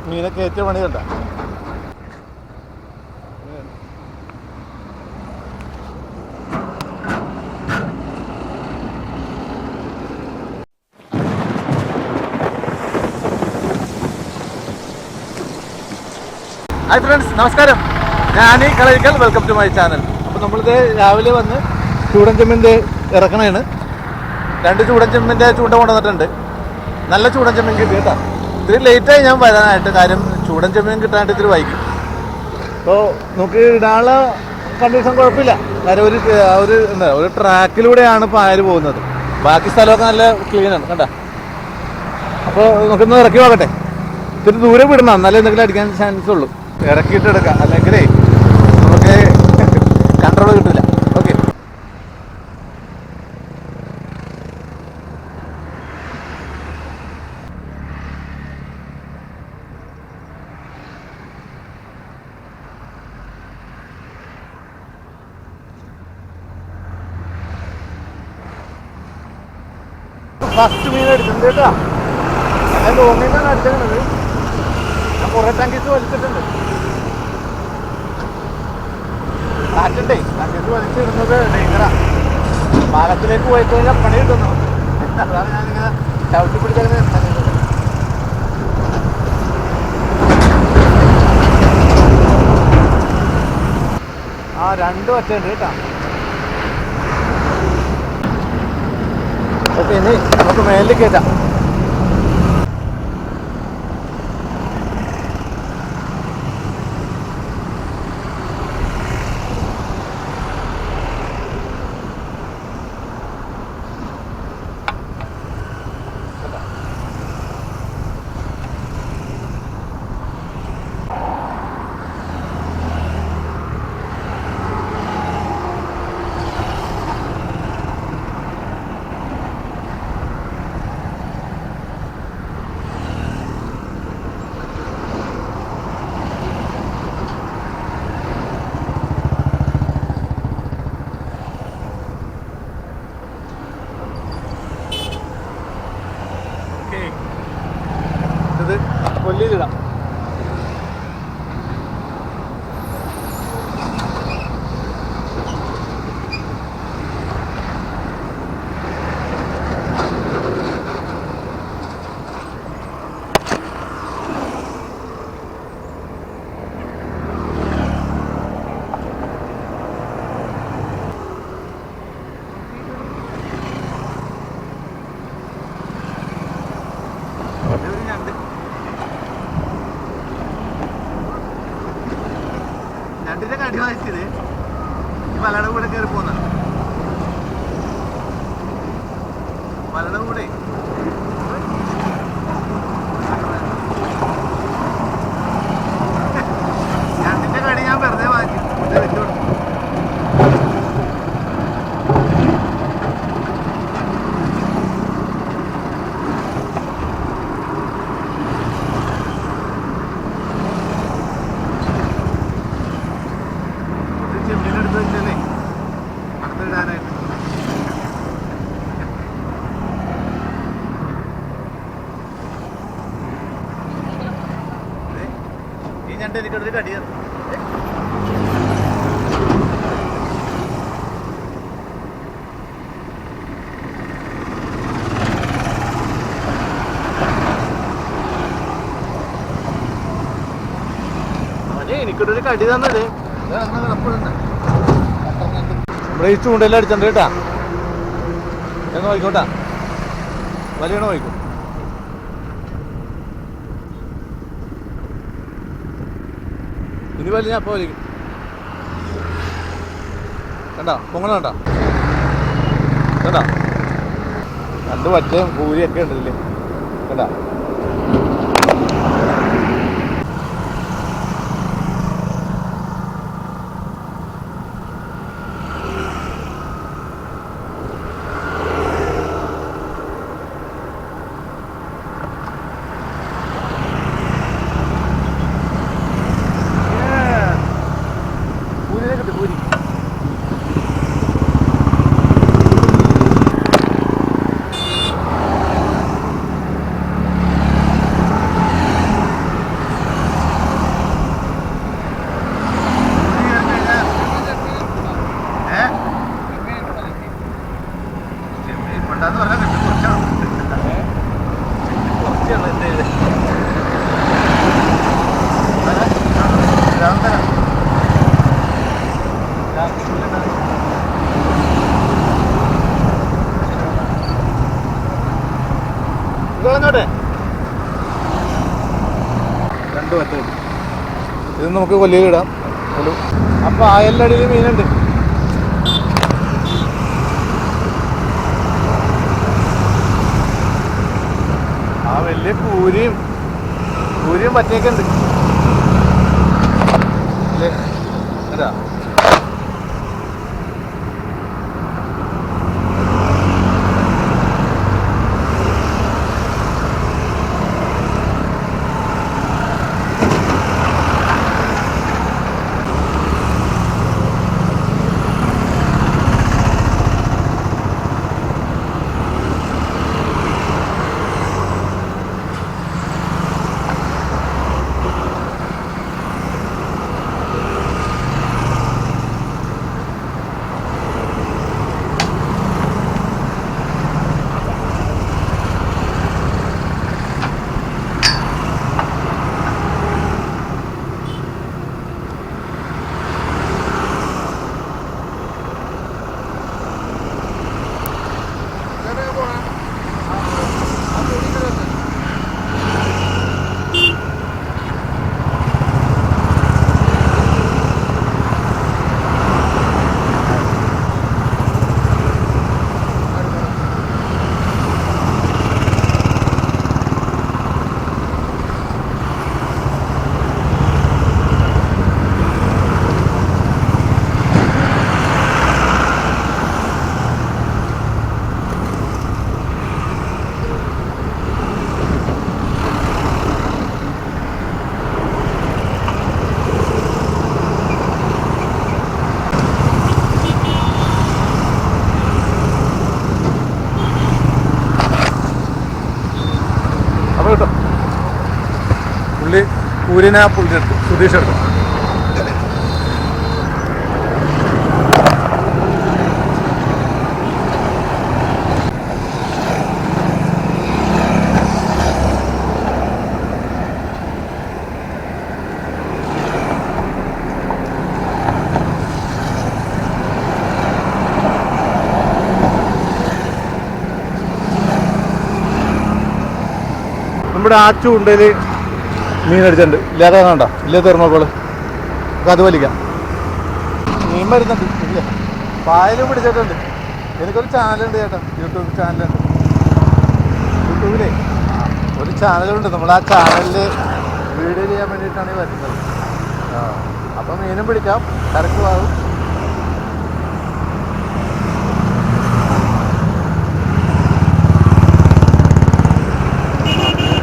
മീനെ കയറ്റിയ പണി കണ്ട. ഹായ് ഫ്രണ്ട്സ്, നമസ്കാരം. ഞാൻ Kalarikkal. Welcome to my channel. അപ്പോൾ നമ്മളിത് രാവിലെ വന്ന് ചൂടൻ ചെമ്മീൻ്റെ ഇറക്കണേണ്. 2 ചൂടൻ ചെമ്മീൻ്റെ ചൂണ്ട കൊണ്ടുവന്നിട്ടുണ്ട്. നല്ല ചൂടൻ ചെമ്മീൻ കിട്ടി കേട്ടോ. ഇത്തിരി ലേറ്റായി ഞാൻ വരാനായിട്ട്, കാര്യം ചൂടൻ ചെമ്മീൻ കിട്ടാനായിട്ട് ഇത്തിരി വൈകി. അപ്പോൾ നമുക്ക് ഇടാനുള്ള കണ്ടീഷൻ കുഴപ്പമില്ല. കാര്യം ഒരു ട്രാക്കിലൂടെയാണ് പായൽ പോകുന്നത്. ബാക്കി സ്ഥലമൊക്കെ നല്ല ക്ലീനാണ് കണ്ട. അപ്പോൾ നമുക്കൊന്ന് ഇറക്കി നോക്കട്ടെ. ഇത്തിരി ദൂരെ വിടണം, എന്നാലേ എന്തെങ്കിലും അടിക്കാൻ ചാൻസ് ഉള്ളൂ. ഇറക്കിയിട്ട് എടുക്കാം, അല്ലെങ്കിലേ നമുക്ക് കൺട്രോൾ കിട്ടില്ല. ഓക്കെ, ഫസ്റ്റ് മീൻ അടിച്ചിട്ടുണ്ട് കേട്ടോ. ഞാൻ ലോങ്ങിലാണ് അടിച്ചത്. ഞാൻ കുറേ ടാങ്കീസ് വലിച്ചിട്ടുണ്ട്. കാറ്റുണ്ടേ, ടാങ്കീസ് വലിച്ചിടുന്നത് ഡേഞ്ചറാണ്. പാലത്തിലേക്ക് പോയി കഴിഞ്ഞാൽ പണി കിട്ടുന്നു. അതാണ് ഞാനിങ്ങനെ ചവിട്ടി പിടിച്ചത്. ആ 2 വറ്റുണ്ട് കേട്ടോ. ഓക്കെ, ഇനി നമുക്ക് മേലിൽ കയറ്റാം. ഇത് കൊല്ലിയിലിടാം. ഞണ്ടിന്റെ കടി വായിച്ചത് ഈ വലയുടെ കൂടെ കയറി പോന്ന വലയുടെ കൂടെ ഞണ്ടിന്റെ കടി ഞാൻ വെറുതെ വാങ്ങിച്ചു. എനിക്കൊരു കടി എനിക്കൊരു കടി തന്നത്. നമ്മുടെ ഈ ചൂണ്ടെല്ലാം അടിച്ചിട്ടുണ്ട് കേട്ടാ. എന്ന് നോക്കോട്ടാ, വലിയ നോക്കും. ഇനി വലിയ ഞാൻ അപ്പോൾ വലിക്കും. കണ്ടോ പൊങ്ങണ കണ്ടോ കണ്ടോ. 2 വറ്റയും പൂരിയൊക്കെ ഉണ്ടല്ലേ കണ്ടോ. രണ്ട് പറ്റുണ്ട്. ഇത് നമുക്ക് കൊല്ലിയിലിടാം. അപ്പോൾ ആയലിൻ്റെ അടിയിൽ മീനുണ്ട്. ആ വലിയ കൂരിയും പറ്റിയൊക്കെ ഉണ്ട് അല്ലേ? അതാ കേട്ടോ. കൂരിനെ പുള്ളിയെടുത്തു, സുധീഷ് എടുത്തു. നമ്മുടെ ആ ചൂണ്ടയിൽ മീൻ അടിച്ചിട്ടുണ്ട്. ഇല്ലാതെ വേണ്ട, ഇല്ല തെർമോക്കോള് നമുക്ക് അത് വലിക്കാം. മീൻ വരുന്നുണ്ട്. ഇല്ല, പായലും പിടിച്ചിട്ടുണ്ട്. എനിക്കൊരു ചാനലുണ്ട് ചേട്ടാ, യൂട്യൂബ് ചാനലുണ്ട്. യൂട്യൂബിലേ ഒരു ചാനലുണ്ട്. നമ്മൾ ആ ചാനലിൽ വീഡിയോ ചെയ്യാൻ വേണ്ടിയിട്ടാണ് ഈ വരുന്നത്. അപ്പം മീനും പിടിക്കാം, കരക്കും ആകും.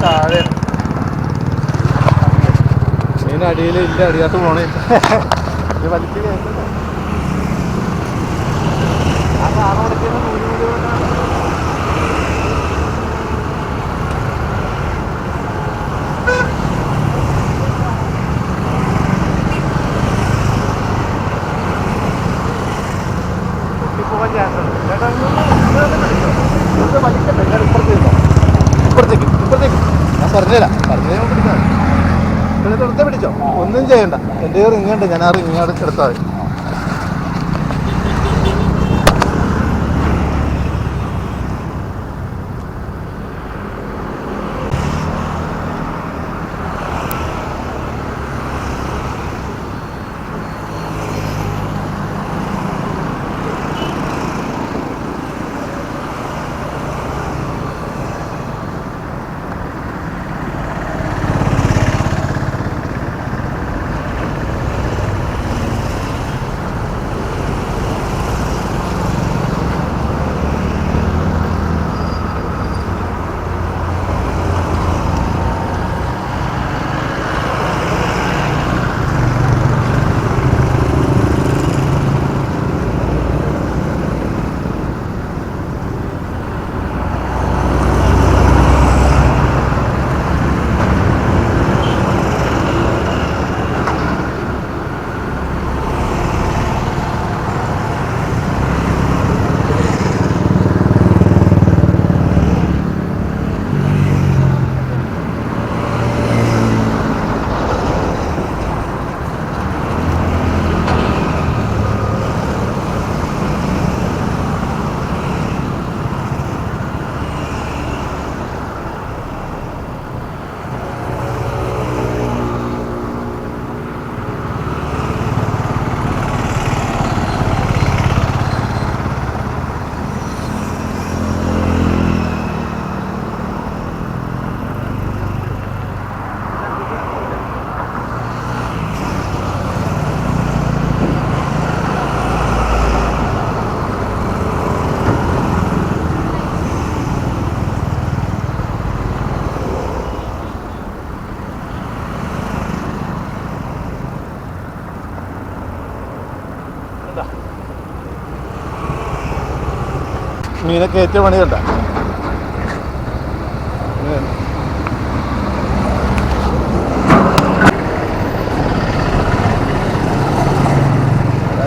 താഴെ മീനടിയിൽ ഇല്ല, അടിയാത്ത പോണേ. ഇത് വലിച്ച് കയറ്റുന്നു. ആ സാധനം അടയ്ക്കുന്ന നൂല് പോകാൻ ചാൻസ് ഉണ്ട് ചേട്ടാ. വലിക്കട്ടെ, ഞാൻ ഇപ്പുറത്തേക്ക് ഞാൻ പറഞ്ഞുതരാം. പിടിക്കാം. പിന്നെ എടുത്ത് പിടിച്ചോ, ഒന്നും ചെയ്യണ്ട. എൻ്റെ റിങ് ഉണ്ട്, ഞാൻ ആ റിങ് എടുത്താൽ മതി. മീനെ കയറ്റിയ പണി കണ്ട.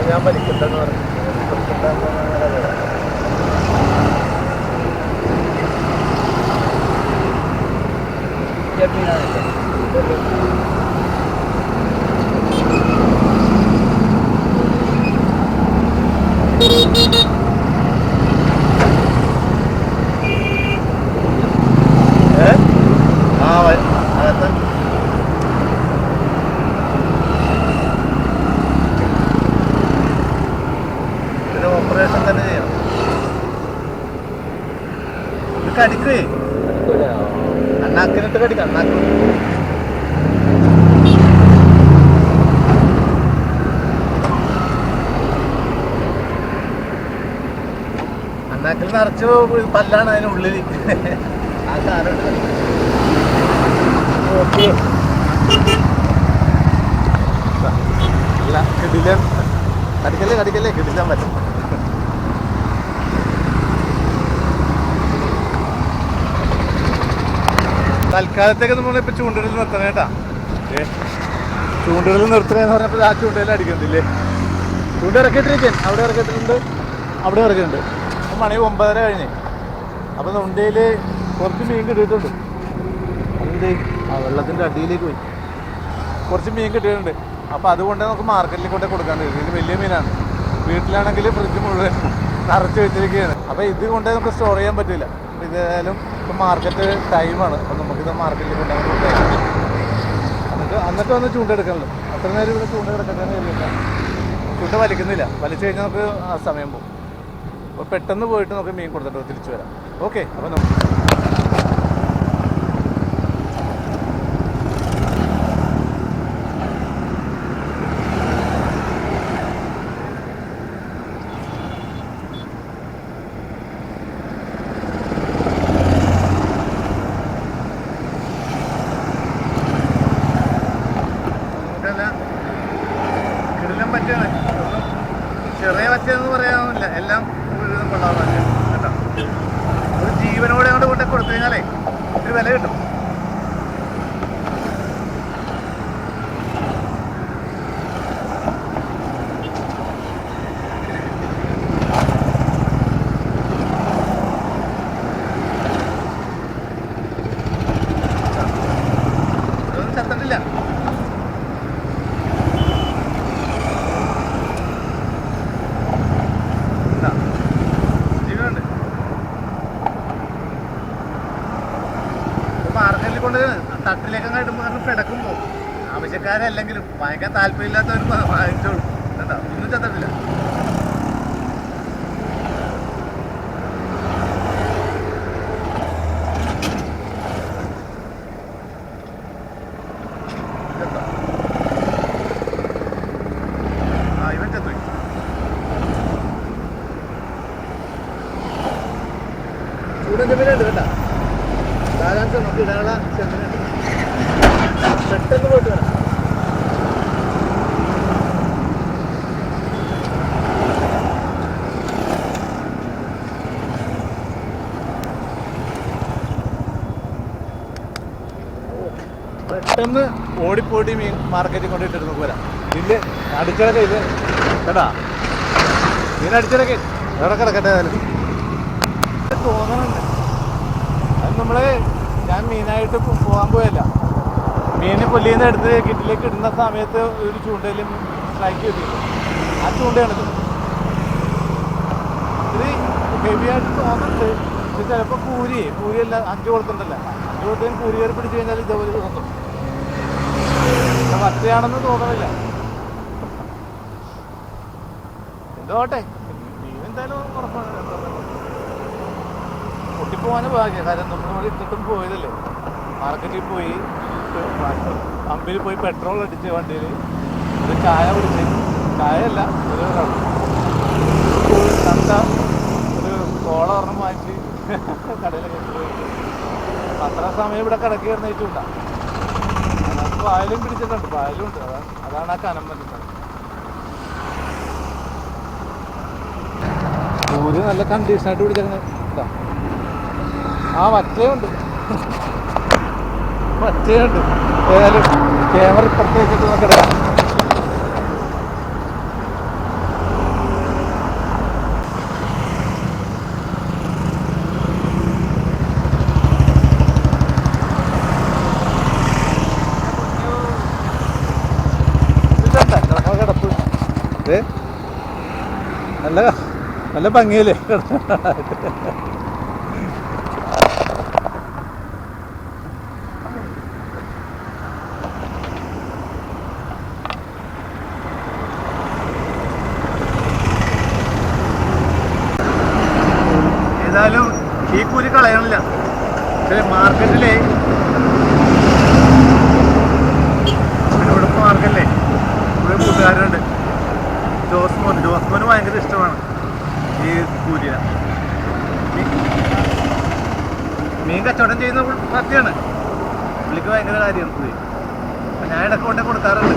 ഞാൻ വലിക്കണ്ടെന്ന് പറഞ്ഞു. ഓപ്പറേഷൻ തന്നെ ചെയ്യണം. കടിക്കേ അണ്ണാക്കിനിട്ട് കടിക്കാം. അണ്ണാക്കിൽ നിറച്ചു പല്ലാണ് അതിനുള്ളിൽ. ആ സാധനം കിടിലൻ. കടിക്കല്ലേ കിടിലാൻ പറ്റും. തൽക്കാലത്തേക്ക് നമ്മളിപ്പോൾ ചൂണ്ടലിൽ നിർത്തണേ കേട്ടാ. ചൂണ്ടലിൽ നിർത്തണേന്ന് പറഞ്ഞപ്പോൾ ആ ചൂണ്ടയിൽ അടിക്കുന്നില്ലേ. ചൂണ്ട ഇറക്കിയിട്ടിരിക്കാൻ അവിടെ ഇറക്കിയിട്ടുണ്ട്, അവിടെ ഇറക്കിയിട്ടുണ്ട്. അപ്പം മണി 9:30 കഴിഞ്ഞ്. അപ്പം ചൂണ്ടയിൽ കുറച്ച് മീൻ കിട്ടിയിട്ടുണ്ട്. അതെന്ത് ആ വെള്ളത്തിൻ്റെ അടിയിലേക്ക് പോയി കുറച്ച് മീൻ കിട്ടിയിട്ടുണ്ട്. അപ്പോൾ അതുകൊണ്ട് നമുക്ക് മാർക്കറ്റിൽ കൊണ്ട് കൊടുക്കാണ്ട്. ഇതിൽ വലിയ മീനാണ്. വീട്ടിലാണെങ്കിൽ ഫ്രിഡ്ജ് മുഴുവൻ നിറച്ച് വെച്ചിരിക്കുകയാണ്. അപ്പോൾ ഇത് കൊണ്ട് നമുക്ക് സ്റ്റോർ ചെയ്യാൻ പറ്റില്ല. അപ്പോൾ ഇതായാലും ഇപ്പം മാർക്കറ്റ് ടൈമാണ്. അപ്പം നമുക്കിത് മാർക്കറ്റിൽ കൊണ്ടുപോകാൻ എന്നിട്ട് വന്ന് ചൂണ്ട എടുക്കണല്ലോ. അത്ര നേരം ഇവിടെ ചൂണ്ട കിടക്കാൻ കഴിയില്ല. ചൂണ്ട വലിക്കുന്നില്ല. വലിച്ചു കഴിഞ്ഞാൽ നമുക്ക് ആ സമയം പോകും. അപ്പോൾ പെട്ടെന്ന് പോയിട്ട് നമുക്ക് മീൻ കൊടുത്തിട്ട് തിരിച്ചു വരാം. ഓക്കെ. അപ്പോൾ നമുക്ക് ചെറിയ വച്ചതെന്ന് പറയാനില്ല. എല്ലാം മുഴുവൻ കൊള്ളാവുന്ന കേട്ടോ. ഒരു ജീവനോടെ കൊണ്ട് കൊണ്ടേ കൊടുത്തു കഴിഞ്ഞാലേ ഒരു വില കിട്ടും. അതൊന്നും ചത്തിട്ടില്ല. മാർക്കറ്റിൽ കൊണ്ട് തട്ടിലേക്കങ്ങ് ഇടുമ്പോൾ നമ്മൾ പിടക്കുമ്പോൾ ആവശ്യക്കാരല്ലെങ്കിലും വാങ്ങിക്കാൻ താല്പര്യമില്ലാത്തവർ വാങ്ങിച്ചോളൂ കേട്ടോ. ഒന്നും ചത്തിട്ടില്ല. ഇവൻ ചത്തുപോയി. ചൂടൻ്റെ പേരുണ്ട് കേട്ടോ. സാധാരണ നമുക്ക് ഇടാനുള്ള ചെറുതുണ്ട്. പെട്ടെന്ന് പോയിട്ട് വേണം. പെട്ടെന്ന് ഓടിപ്പോയിട്ട് മീൻ മാർക്കറ്റിൽ കൊണ്ടിട്ട് വരാം. ഇല്ല അടിച്ചിടക്കെ ഇത് കേട്ടാ. മീൻ അടിച്ചിടക്കെ എവിടെ കിടക്കട്ടെ. ഏതായാലും തോന്നണുണ്ട്. അത് ഞാൻ മീനായിട്ട് പോകാൻ പോയല്ല. മീന് കൊല്ലിയിൽ നിന്ന് എടുത്ത് കിറ്റിലേക്ക് ഇടുന്ന സമയത്ത് ഒരു ചൂണ്ടയിൽ സ്ട്രൈക്ക് ചെയ്തിട്ടുണ്ട്. ആ ചൂണ്ടയാണിത്. ഇത് ഹെവിയായിട്ട് തോന്നുന്നുണ്ട്. ഇത് ചിലപ്പോൾ കൂരിയല്ല 5 കൊടുത്തിട്ടുണ്ടല്ലോ. 5 കൊടുത്തും കൂരി കയറി പിടിച്ചു കഴിഞ്ഞാൽ ഇതേപോലെ തോന്നും. മറ്റയാണെന്ന് തോന്നണില്ല. എന്തോട്ടെ മീൻ എന്തായാലും ഉറപ്പാണ്. പൊട്ടിപ്പോവാനും ഭാഗ്യം. കാരണം നമ്മളിവിടെ ഇട്ടിട്ടും പോയതല്ലേ. മാർക്കറ്റിൽ പോയി പമ്പിൽ പോയി പെട്രോൾ അടിച്ച് വണ്ടിയിൽ ഒരു ചായ കുടിച്ച്, ചായയല്ല ഒരു കണ്ട ഒരു കോള ഒരെണ്ണം വാങ്ങിച്ച് കടയിലൊക്കെ അത്ര സമയം ഇവിടെ കിടക്കി കയറുന്നേറ്റുണ്ടാ. അതിനകത്ത് പായലും പിടിച്ചിട്ടുണ്ട്. പായലും ഉണ്ട്. അതാണ് ആ കനം പറ്റുന്നത്. കൂരി നല്ല കണ്ടീഷനായിട്ട് പിടിച്ചേക്കുന്നത്. ആ വറ്റയുണ്ട്, വറ്റയുണ്ട്. ഏതായാലും ക്യാമറ ഇപ്പുറത്ത് വെച്ചിട്ട് നമുക്ക് എടുക്കാം. കിടപ്പ് നല്ല നല്ല ഭംഗിയല്ലേ? ഏതായാലും ഈ കൂലി കളയണില്ല. പക്ഷേ മാർക്കറ്റിലേ ഇവിടെ മാർക്കറ്റിലേ ഒരു കൂട്ടുകാരുണ്ട്, ജോസ്മോന് ഭയങ്കര ഇഷ്ടമാണ് ഈ കൂലിയ. മീൻ കച്ചവടം ചെയ്യുന്ന പറ്റിയാണ് പുള്ളിക്ക് ഭയങ്കര കാര്യമാണ് കൂലി. അപ്പം ഞാൻ ഇടയ്ക്ക് കൊണ്ടേ കൊടുക്കാറുണ്ട്.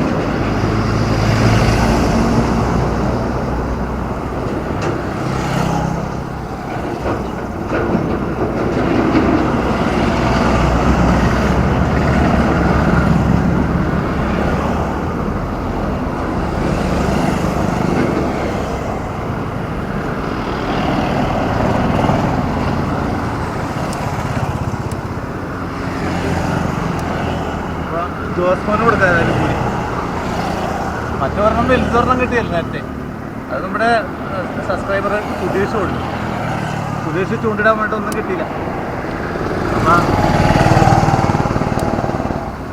ജോസ്മോന് കൊടുക്കാതെ കൂലി. മറ്റൊരെണ്ണം വലുതൊരെണ്ണം കിട്ടിയല്ലോ നേരത്തെ. അത് നമ്മുടെ സബ്സ്ക്രൈബർ സുധീഷ് കൊടുത്തു. സുധീഷ് ചൂണ്ടിടാൻ വേണ്ടിയിട്ട് ഒന്നും കിട്ടിയില്ല. അപ്പം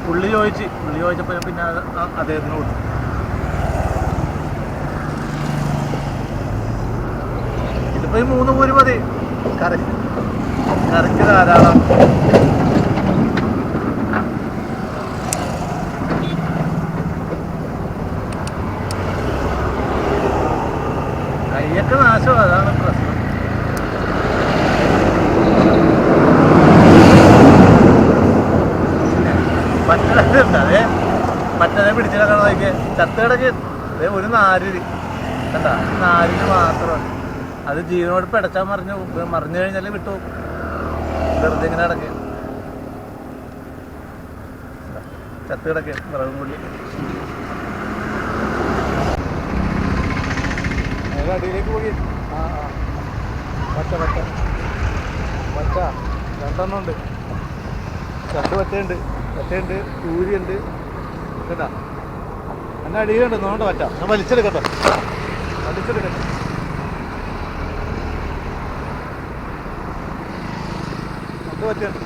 പുള്ളി ചോദിച്ചപ്പോൾ പിന്നെ അദ്ദേഹത്തിന് കൊടുത്തു. ഇതിപ്പോൾ ഈ 3 കൂലി മതി കറിക്ക് ധാരാളം. കയ്യൊക്കെ നാശം, അതാണ് പ്രശ്നം. പറ്റലുണ്ട്, അതേ പറ്റനെ പിടിച്ചിടക്കണതൊക്കെ ചത്തുകിടക്ക്. അതേ ഒരു നാരില് കണ്ട, നാരില് മാത്രമാണ്. അത് ജീവനോട് പിടച്ചാൽ മറിഞ്ഞു കഴിഞ്ഞാൽ വിട്ടു വെറുതെ ഇങ്ങനെ കിടക്കുക. ചത്തുകിടക്കുക വിറകും കൊള്ളി. അടിയിലേക്ക് പോയി. വറ്റ രണ്ടെണ്ണം ഉണ്ട്. 2 വറ്റയുണ്ട്, കൂരിയുണ്ട് കേട്ടാ. എന്നെ അടിയിലുണ്ട്, നോണ്ട് വറ്റ. ഞാൻ വലിച്ചെടുക്കട്ടെ. 2 വറ്റയുണ്ട്.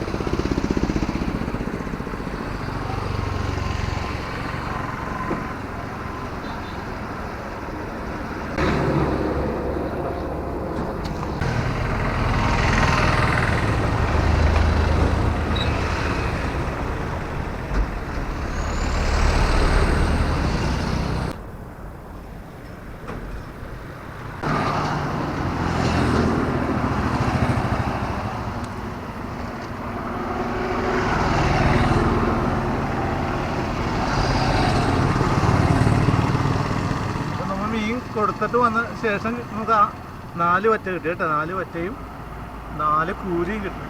കൊടുത്തിട്ട് വന്ന ശേഷം നമുക്ക് 4 വറ്റ കിട്ടി കേട്ടോ. 4 വറ്റയും 4 കൂരിയും കിട്ടി.